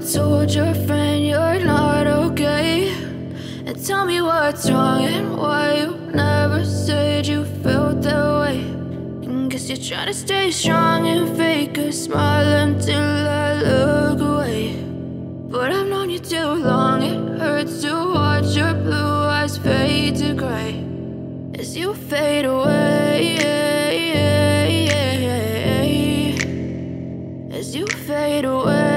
told your friend you're not okay, and tell me what's wrong and why you never said you felt that way. And guess you're trying to stay strong and fake a smile until I look away. But I've known you too long, it hurts to watch your blue eyes fade to gray as you fade away, as you fade away.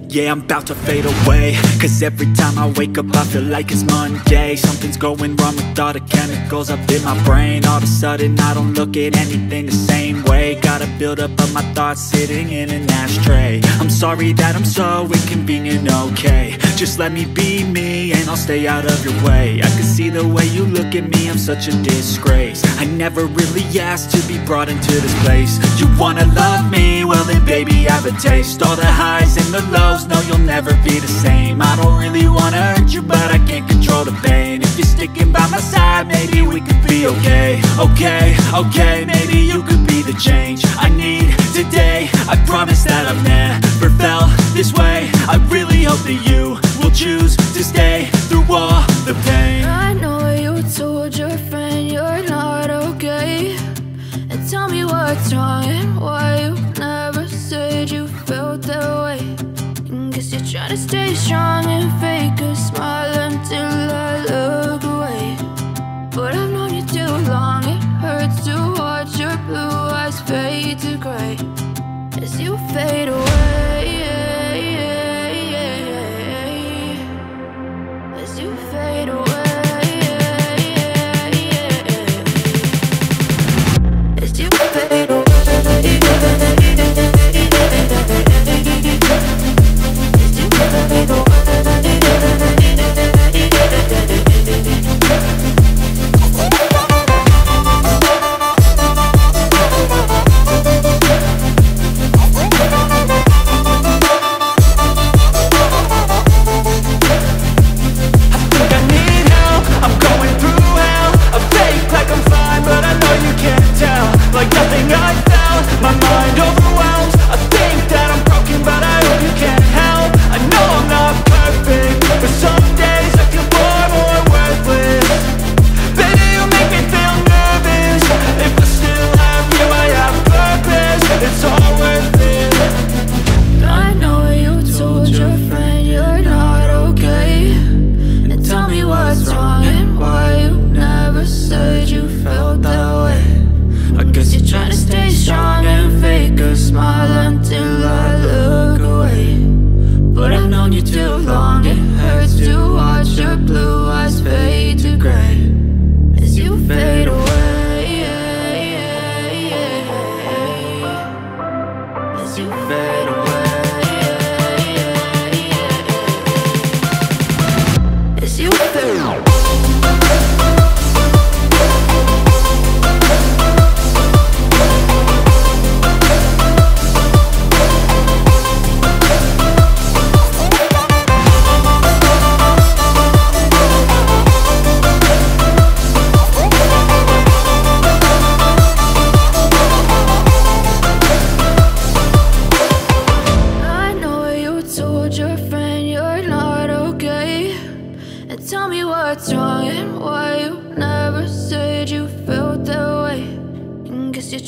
Yeah, I'm about to fade away, cause every time I wake up I feel like it's Monday. Something's going wrong with all the chemicals up in my brain. All of a sudden I don't look at anything the same way. Got a buildup of my thoughts sitting in an ashtray. I'm sorry that I'm so inconvenient, okay. Just let me be me and I'll stay out of your way. I can see the way you look at me, I'm such a disgrace. I never really asked to be brought into this place. You wanna love me? Well then baby, have a taste. All the highs and the lows, no, you'll never be the same. I don't really wanna hurt you, but I can't control the pain. If you're sticking by my side, maybe we could be okay. Okay, maybe you could be the change I need today. I promise that I've never felt this way. I really hope that you will choose to stay through all the pain. I know you told your friend you're not okay, and tell me what's wrong and why you never said you felt that way. Guess you're trying to stay strong and fake a smile until I look away. But I've known you too long, it hurts to watch your blue eyes fade to gray as you fade away, as you fade away, as you fade away.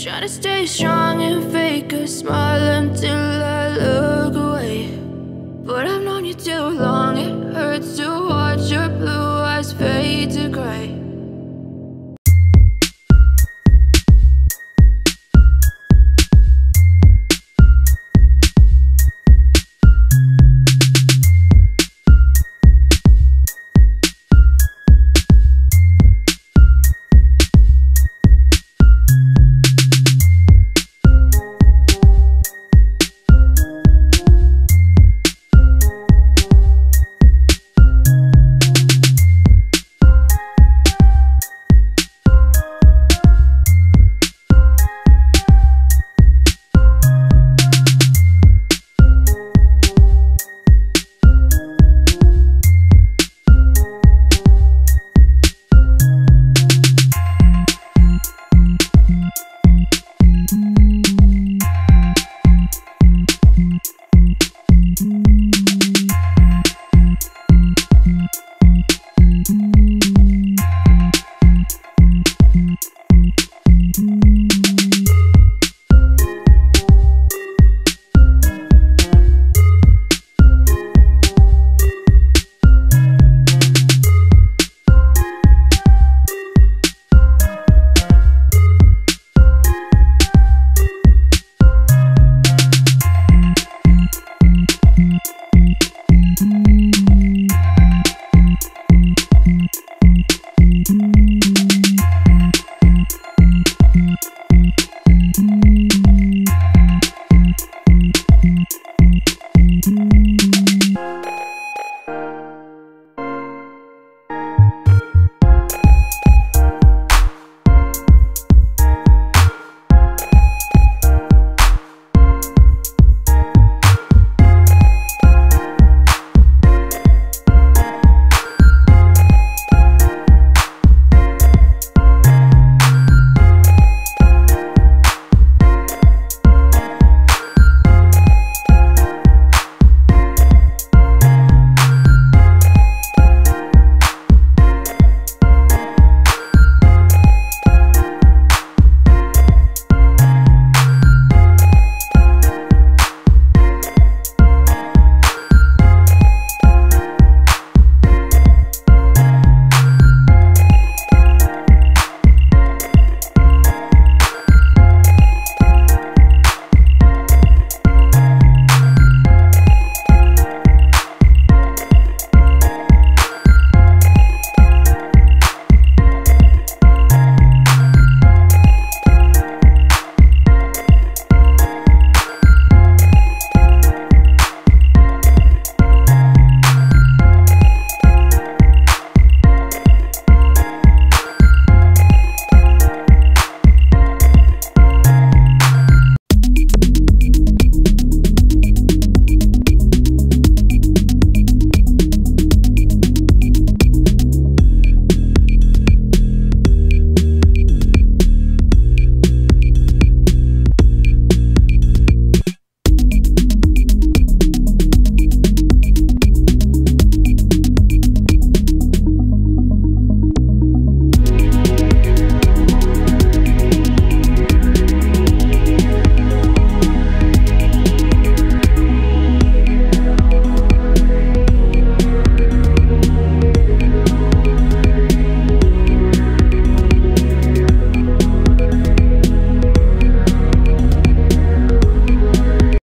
Trying to stay strong and fake a smile until I look away. But I've known you too long, it hurts to watch your blue eyes fade to gray